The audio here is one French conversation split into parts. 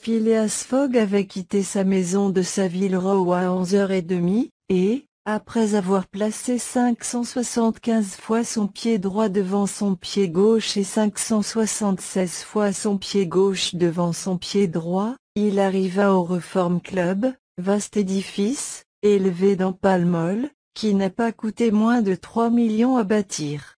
Phileas Fogg avait quitté sa maison de Savile Row à 11h30, et, après avoir placé 575 fois son pied droit devant son pied gauche et 576 fois son pied gauche devant son pied droit, il arriva au Reform Club, vaste édifice, élevé dans Pall Mall, qui n'a pas coûté moins de 3 millions à bâtir.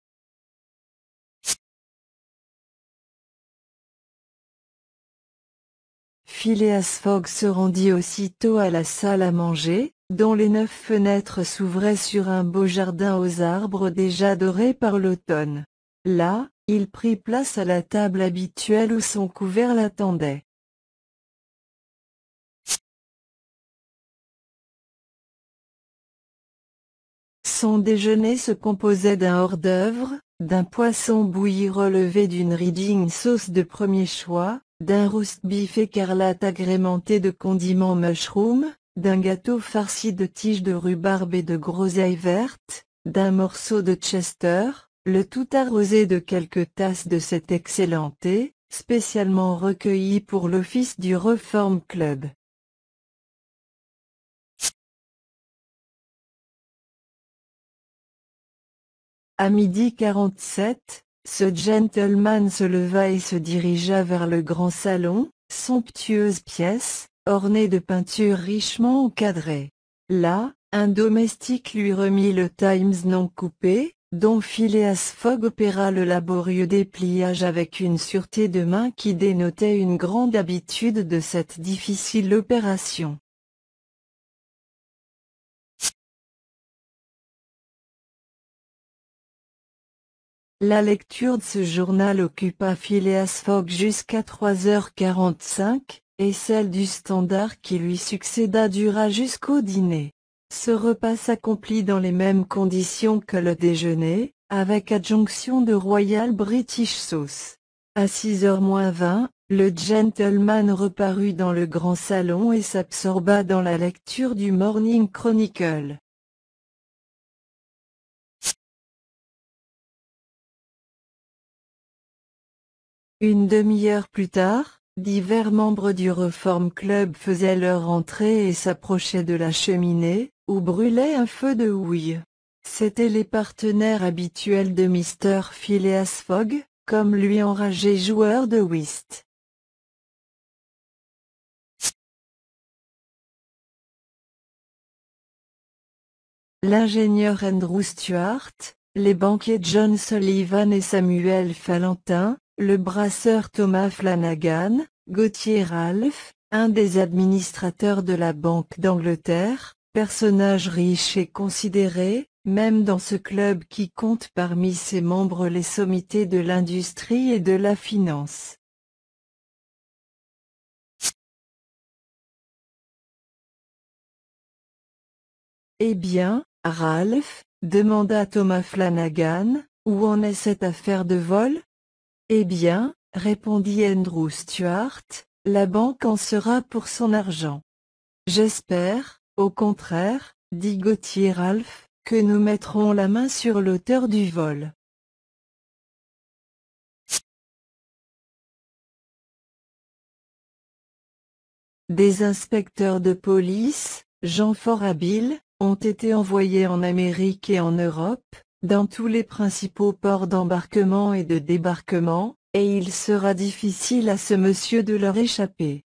Phileas Fogg se rendit aussitôt à la salle à manger, dont les 9 fenêtres s'ouvraient sur un beau jardin aux arbres déjà dorés par l'automne. Là, il prit place à la table habituelle où son couvert l'attendait. Son déjeuner se composait d'un hors-d'œuvre, d'un poisson bouilli relevé d'une Reading sauce de premier choix, d'un roast beef écarlate agrémenté de condiments mushroom, d'un gâteau farci de tiges de rhubarbe et de groseilles vertes, d'un morceau de Chester, le tout arrosé de quelques tasses de cet excellent thé, spécialement recueilli pour l'office du Reform Club. À 12h47, ce gentleman se leva et se dirigea vers le grand salon, somptueuse pièce, ornée de peintures richement encadrées. Là, un domestique lui remit le Times non coupé, dont Phileas Fogg opéra le laborieux dépliage avec une sûreté de main qui dénotait une grande habitude de cette difficile opération. La lecture de ce journal occupa Phileas Fogg jusqu'à 3h45, et celle du Standard qui lui succéda dura jusqu'au dîner. Ce repas s'accomplit dans les mêmes conditions que le déjeuner, avec adjonction de Royal British Sauce. À 6h moins 20, le gentleman reparut dans le grand salon et s'absorba dans la lecture du Morning Chronicle. Une demi-heure plus tard, divers membres du Reform Club faisaient leur entrée et s'approchaient de la cheminée, où brûlait un feu de houille. C'étaient les partenaires habituels de Mr. Phileas Fogg, comme lui enragé joueur de whist. L'ingénieur Andrew Stuart, les banquiers John Sullivan et Samuel Fallentin, le brasseur Thomas Flanagan, Gauthier Ralph, un des administrateurs de la Banque d'Angleterre, personnage riche et considéré, même dans ce club qui compte parmi ses membres les sommités de l'industrie et de la finance. Eh bien, Ralph, demanda Thomas Flanagan, où en est cette affaire de vol? Eh bien, répondit Andrew Stuart, la banque en sera pour son argent. J'espère, au contraire, dit Gauthier Ralph, que nous mettrons la main sur l'auteur du vol. Des inspecteurs de police, gens fort habiles, ont été envoyés en Amérique et en Europe, dans tous les principaux ports d'embarquement et de débarquement, et il sera difficile à ce monsieur de leur échapper.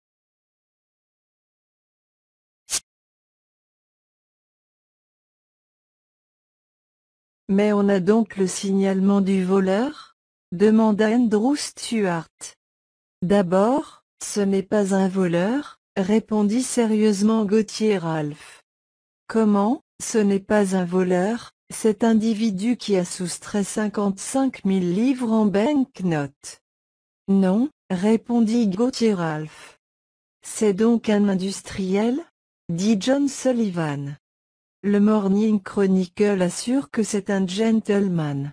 Mais on a donc le signalement du voleur? Demanda Andrew Stuart. D'abord, ce n'est pas un voleur, répondit sérieusement Gauthier Ralph. Comment, ce n'est pas un voleur, cet individu qui a soustrait 55 000 livres en banknotes? Non, répondit Gauthier Ralph. C'est donc un industriel? Dit John Sullivan. Le Morning Chronicle assure que c'est un gentleman.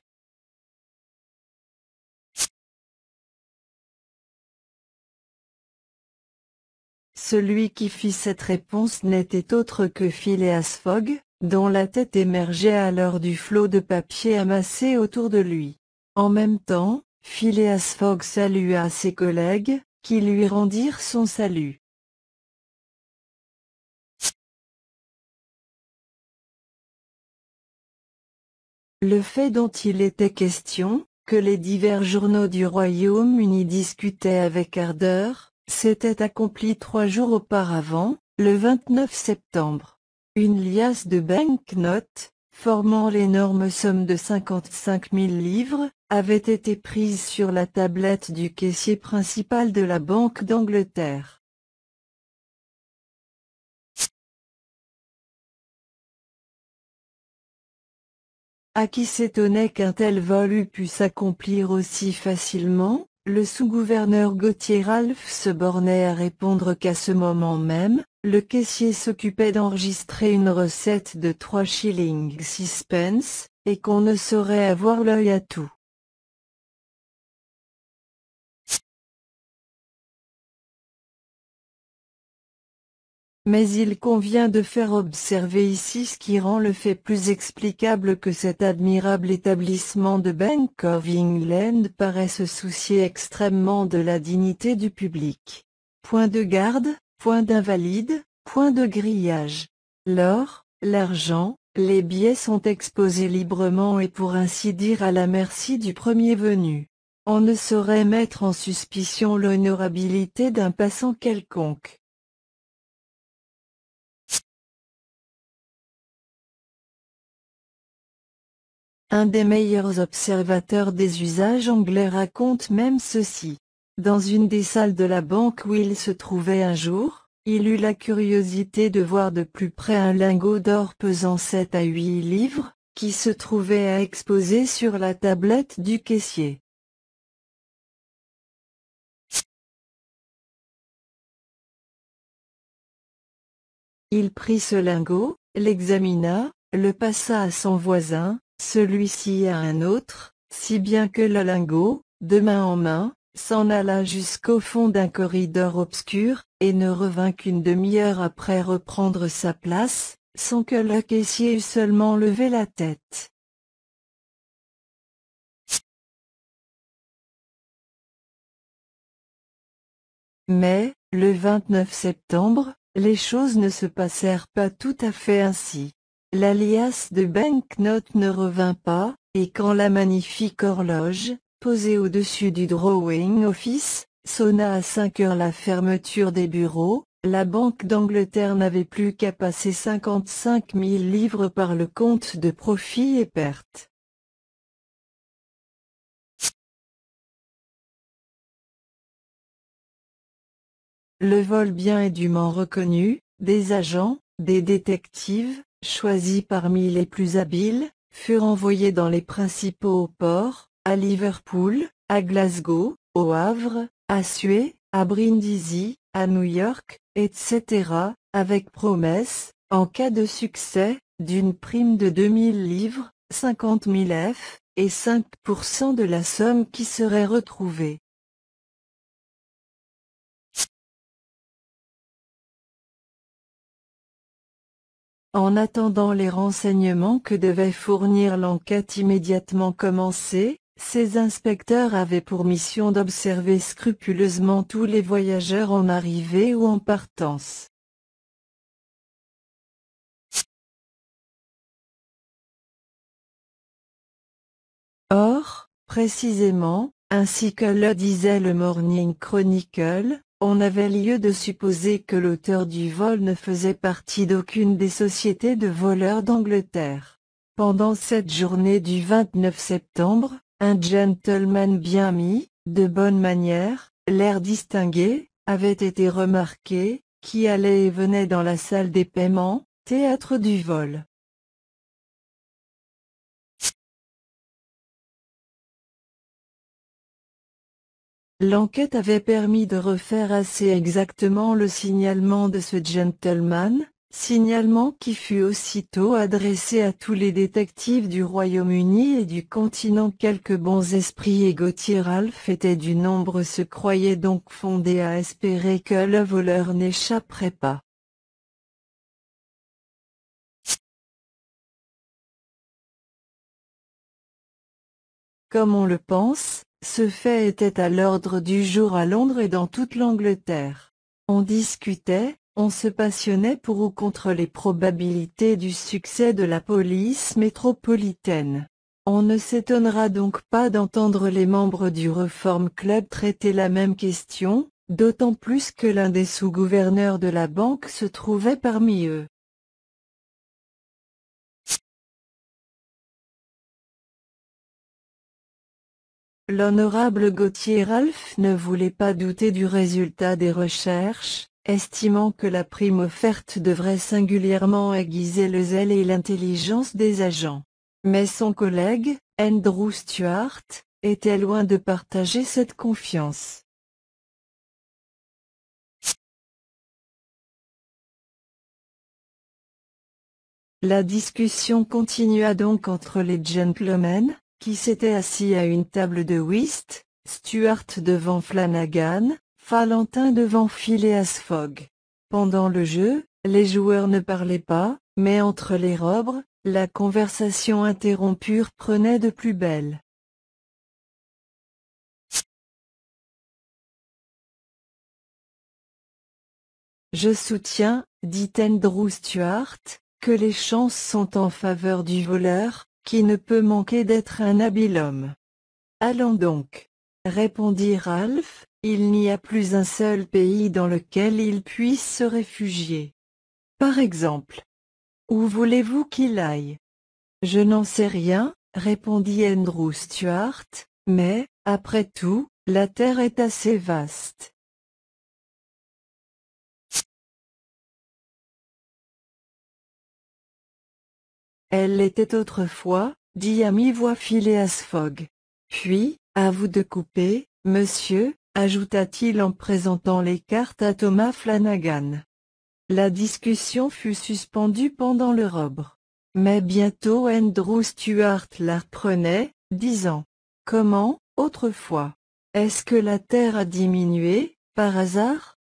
Celui qui fit cette réponse n'était autre que Phileas Fogg, dont la tête émergeait alors du flot de papier amassé autour de lui. En même temps, Phileas Fogg salua ses collègues, qui lui rendirent son salut. Le fait dont il était question, que les divers journaux du Royaume-Uni discutaient avec ardeur, s'était accompli 3 jours auparavant, le 29 septembre. Une liasse de banknotes, formant l'énorme somme de 55 000 livres, avait été prise sur la tablette du caissier principal de la Banque d'Angleterre. À qui s'étonnait qu'un tel vol eût pu s'accomplir aussi facilement, le sous-gouverneur Gauthier Ralph se bornait à répondre qu'à ce moment même, le caissier s'occupait d'enregistrer une recette de 3 shillings 6 pence, et qu'on ne saurait avoir l'œil à tout. Mais il convient de faire observer ici ce qui rend le fait plus explicable que cet admirable établissement de Bank of England paraît se soucier extrêmement de la dignité du public. Point de garde, point d'invalide, point de grillage. L'or, l'argent, les billets sont exposés librement et pour ainsi dire à la merci du premier venu. On ne saurait mettre en suspicion l'honorabilité d'un passant quelconque. Un des meilleurs observateurs des usages anglais raconte même ceci. Dans une des salles de la banque où il se trouvait un jour, il eut la curiosité de voir de plus près un lingot d'or pesant 7 à 8 livres, qui se trouvait à exposer sur la tablette du caissier. Il prit ce lingot, l'examina, le passa à son voisin, celui-ci à un autre, si bien que le lingot, de main en main, s'en alla jusqu'au fond d'un corridor obscur, et ne revint qu'une demi-heure après reprendre sa place, sans que le caissier eût seulement levé la tête. Mais, le 29 septembre, les choses ne se passèrent pas tout à fait ainsi. La liasse de banknotes ne revint pas, et quand la magnifique horloge, posée au-dessus du drawing office, sonna à 5 heures la fermeture des bureaux, la Banque d'Angleterre n'avait plus qu'à passer 55 000 livres par le compte de profits et pertes. Le vol bien et dûment reconnu, des agents, des détectives, choisis parmi les plus habiles, furent envoyés dans les principaux ports, à Liverpool, à Glasgow, au Havre, à Suez, à Brindisi, à New York, etc., avec promesse, en cas de succès, d'une prime de 2000 livres, 50 000 F, et 5% de la somme qui serait retrouvée. En attendant les renseignements que devait fournir l'enquête immédiatement commencée, ces inspecteurs avaient pour mission d'observer scrupuleusement tous les voyageurs en arrivée ou en partance. Or, précisément, ainsi que le disait le Morning Chronicle, on avait lieu de supposer que l'auteur du vol ne faisait partie d'aucune des sociétés de voleurs d'Angleterre. Pendant cette journée du 29 septembre, un gentleman bien mis, de bonne manière, l'air distingué, avait été remarqué, qui allait et venait dans la salle des paiements, théâtre du vol. L'enquête avait permis de refaire assez exactement le signalement de ce gentleman, signalement qui fut aussitôt adressé à tous les détectives du Royaume-Uni et du continent. Quelques bons esprits et Gauthier Ralph étaient du nombre se croyaient donc fondés à espérer que le voleur n'échapperait pas. Comme on le pense, Ce fait était à l'ordre du jour à Londres et dans toute l'Angleterre. On discutait, on se passionnait pour ou contre les probabilités du succès de la police métropolitaine. On ne s'étonnera donc pas d'entendre les membres du Reform Club traiter la même question, d'autant plus que l'un des sous-gouverneurs de la banque se trouvait parmi eux. L'honorable Gauthier Ralph ne voulait pas douter du résultat des recherches, estimant que la prime offerte devrait singulièrement aiguiser le zèle et l'intelligence des agents. Mais son collègue, Andrew Stuart, était loin de partager cette confiance. La discussion continua donc entre les gentlemen, qui s'étaient assis à une table de whist, Stuart devant Flanagan, Fallentin devant Phileas Fogg. Pendant le jeu, les joueurs ne parlaient pas, mais entre les robres, la conversation interrompue prenait de plus belle. Je soutiens, dit Andrew Stuart, que les chances sont en faveur du voleur, qui ne peut manquer d'être un habile homme. Allons donc, répondit Ralph, il n'y a plus un seul pays dans lequel il puisse se réfugier. Par exemple. Où voulez-vous qu'il aille? Je n'en sais rien, répondit Andrew Stuart, mais, après tout, la terre est assez vaste. Elle l'était autrefois, dit à mi-voix Phileas Fogg. Puis, à vous de couper, monsieur, ajouta-t-il en présentant les cartes à Thomas Flanagan. La discussion fut suspendue pendant le robre. Mais bientôt Andrew Stuart la reprenait, disant « Comment, autrefois? Est-ce que la terre a diminué, par hasard ?»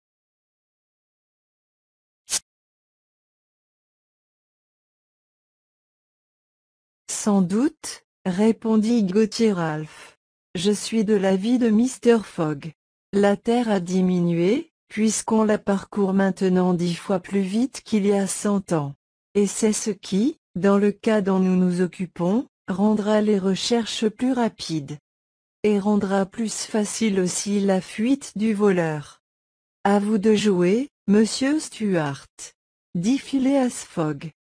Sans doute, répondit Gauthier Ralph. Je suis de l'avis de Mr. Fogg. La terre a diminué, puisqu'on la parcourt maintenant 10 fois plus vite qu'il y a 100 ans. Et c'est ce qui, dans le cas dont nous nous occupons, rendra les recherches plus rapides. Et rendra plus facile aussi la fuite du voleur. À vous de jouer, monsieur Stuart, dit Phileas Fogg.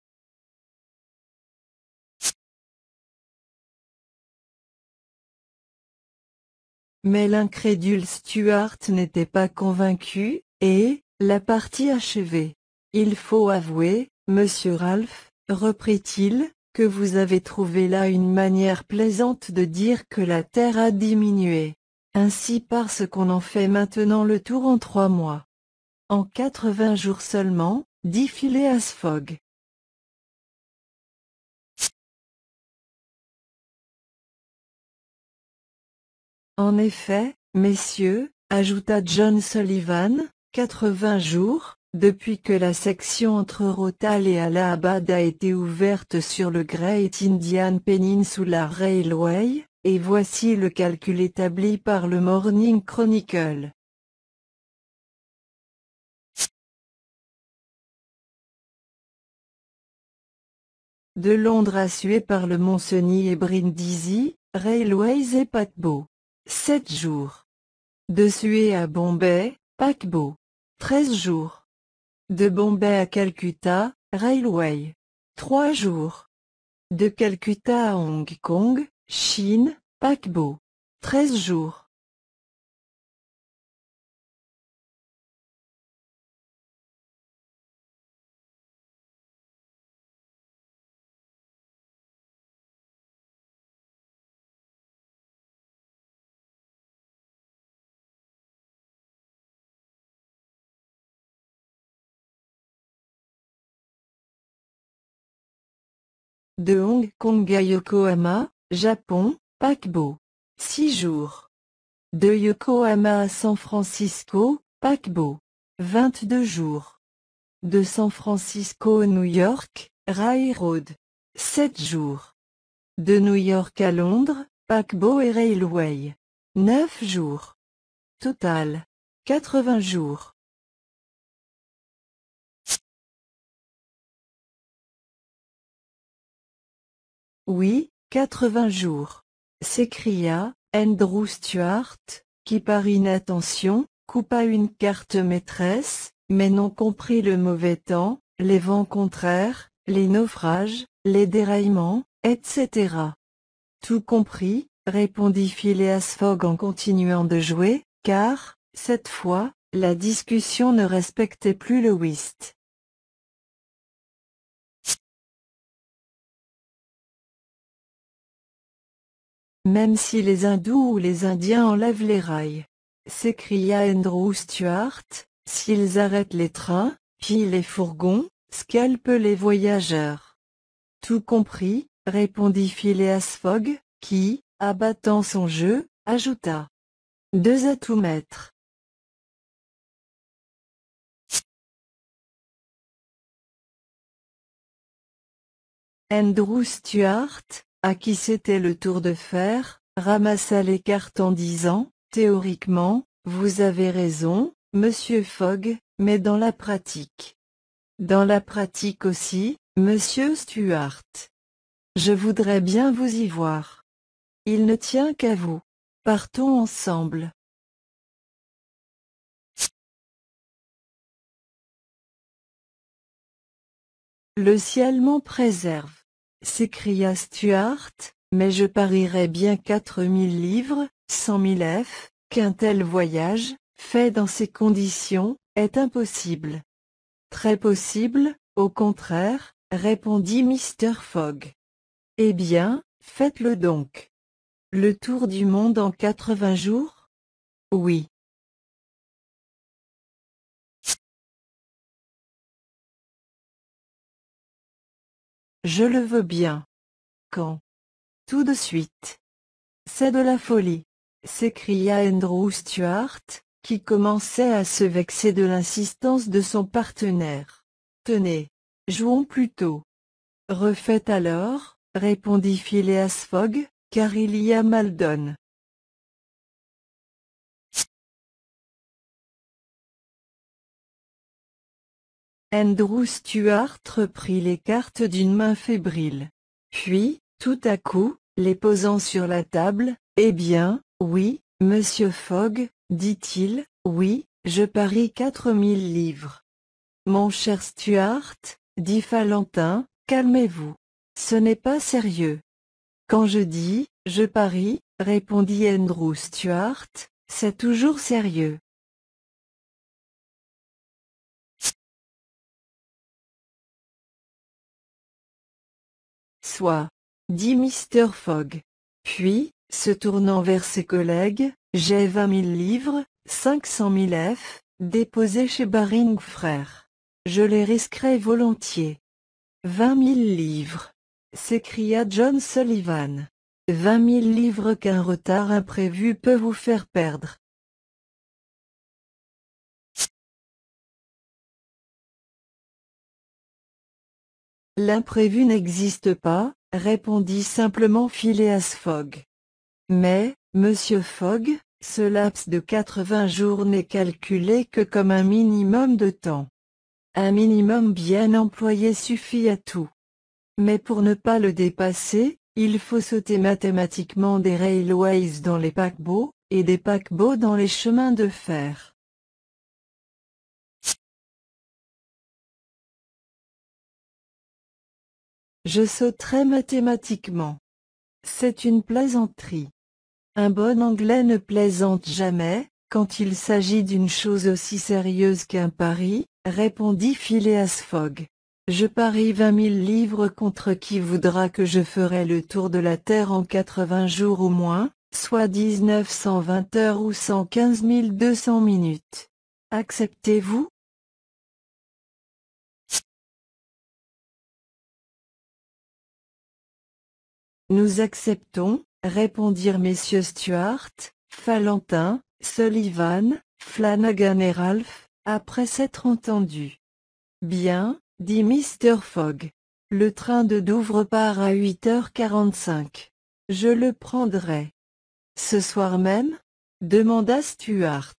Mais l'incrédule Stuart n'était pas convaincu, et, la partie achevée. Il faut avouer, monsieur Ralph, reprit-il, que vous avez trouvé là une manière plaisante de dire que la terre a diminué. Ainsi parce qu'on en fait maintenant le tour en 3 mois. En 80 jours seulement, dit Phileas Fogg. En effet, messieurs, ajouta John Sullivan, 80 jours, depuis que la section entre Rothal et Allahabad a été ouverte sur le Great Indian Peninsular Railway, et voici le calcul établi par le Morning Chronicle. De Londres à Suez par le Mont-Cenis et Brindisi, Railways et paquebots. 7 jours. De Suez à Bombay, paquebot. 13 jours. De Bombay à Calcutta, Railway. 3 jours. De Calcutta à Hong Kong, Chine, paquebot. 13 jours. De Hong Kong à Yokohama, Japon, paquebot. 6 jours. De Yokohama à San Francisco, paquebot. 22 jours. De San Francisco à New York, Railroad. 7 jours. De New York à Londres, paquebot et railway. 9 jours. Total, 80 jours. Oui, 80 jours, s'écria Andrew Stuart, qui par inattention, coupa une carte maîtresse, mais non comprit le mauvais temps, les vents contraires, les naufrages, les déraillements, etc. Tout compris, répondit Phileas Fogg en continuant de jouer, car, cette fois, la discussion ne respectait plus le whist. Même si les hindous ou les indiens enlèvent les rails, s'écria Andrew Stuart, s'ils arrêtent les trains, pillent les fourgons, scalpent les voyageurs. Tout compris, répondit Phileas Fogg, qui, abattant son jeu, ajouta. 2 à tout mettre. Andrew Stuart, à qui c'était le tour de faire, ramassa les cartes en disant, théoriquement, vous avez raison, monsieur Fogg, mais dans la pratique. Dans la pratique aussi, monsieur Stuart. Je voudrais bien vous y voir. Il ne tient qu'à vous. Partons ensemble. Le ciel m'en préserve, s'écria Stuart, mais je parierais bien 4000 livres, 100 000 F, qu'un tel voyage, fait dans ces conditions, est impossible. Très possible, au contraire, répondit Mr. Fogg. Eh bien, faites-le donc. Le tour du monde en 80 jours? Oui. Je le veux bien. Quand? Tout de suite. C'est de la folie, s'écria Andrew Stuart, qui commençait à se vexer de l'insistance de son partenaire. Tenez, jouons plutôt. Refaites alors, répondit Phileas Fogg, car il y a mal donne. Andrew Stuart reprit les cartes d'une main fébrile. Puis, tout à coup, les posant sur la table, « Eh bien, oui, monsieur Fogg, dit-il, oui, je parie 4000 livres. » Mon cher Stuart, dit Fallentin, calmez-vous. Ce n'est pas sérieux. Quand je dis, je parie, répondit Andrew Stuart, c'est toujours sérieux. Soit, dit Mr. Fogg. Puis, se tournant vers ses collègues, j'ai 20 000 livres, 500 000 F, déposés chez Baring Frères. Je les risquerai volontiers. 20 000 livres, s'écria John Sullivan. 20 000 livres qu'un retard imprévu peut vous faire perdre. L'imprévu n'existe pas, répondit simplement Phileas Fogg. Mais, monsieur Fogg, ce laps de 80 jours n'est calculé que comme un minimum de temps. Un minimum bien employé suffit à tout. Mais pour ne pas le dépasser, il faut sauter mathématiquement des railways dans les paquebots, et des paquebots dans les chemins de fer. Je sauterai mathématiquement. C'est une plaisanterie. Un bon Anglais ne plaisante jamais, quand il s'agit d'une chose aussi sérieuse qu'un pari, répondit Phileas Fogg. Je parie 20 000 livres contre qui voudra que je ferai le tour de la Terre en 80 jours au moins, soit 1920 heures ou 115 200 minutes. Acceptez-vous? Nous acceptons, répondirent messieurs Stuart, Fallentin, Sullivan, Flanagan et Ralph, après s'être entendus. Bien, dit Mr. Fogg. Le train de Douvres part à 8h45. Je le prendrai. Ce soir même? demanda Stuart.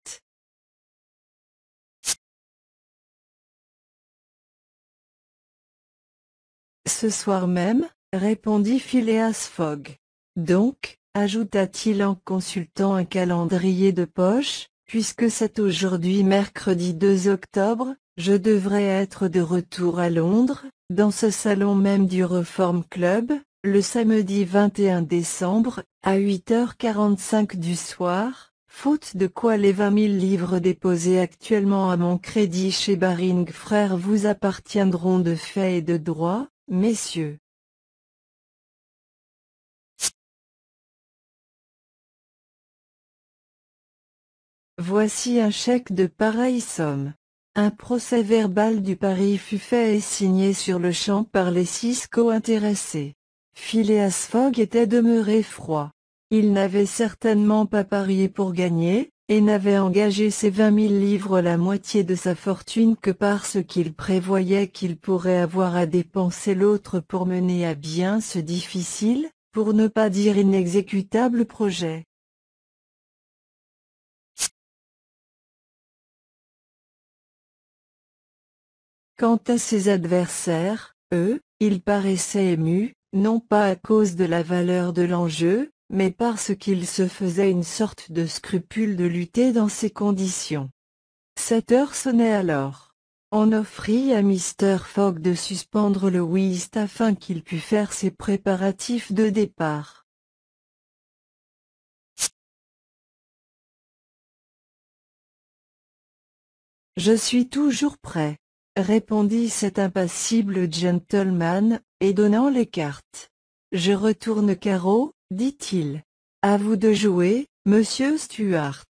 Ce soir même, répondit Phileas Fogg. Donc, ajouta-t-il en consultant un calendrier de poche, puisque c'est aujourd'hui mercredi 2 octobre, je devrais être de retour à Londres, dans ce salon même du Reform Club, le samedi 21 décembre, à 8h45 du soir, faute de quoi les 20 000 livres déposés actuellement à mon crédit chez Baring Frères vous appartiendront de fait et de droit, messieurs. Voici un chèque de pareille somme. Un procès-verbal du pari fut fait et signé sur le champ par les 6 co-intéressés. Phileas Fogg était demeuré froid. Il n'avait certainement pas parié pour gagner, et n'avait engagé ses 20 000 livres, la moitié de sa fortune, que parce qu'il prévoyait qu'il pourrait avoir à dépenser l'autre pour mener à bien ce difficile, pour ne pas dire inexécutable projet. Quant à ses adversaires, eux, ils paraissaient émus, non pas à cause de la valeur de l'enjeu, mais parce qu'ils se faisaient une sorte de scrupule de lutter dans ces conditions. 7 heures sonnaient alors. On offrit à Mr. Fogg de suspendre le whist afin qu'il pût faire ses préparatifs de départ. Je suis toujours prêt, répondit cet impassible gentleman, et donnant les cartes. Je retourne carreau, dit-il. À vous de jouer, monsieur Stuart.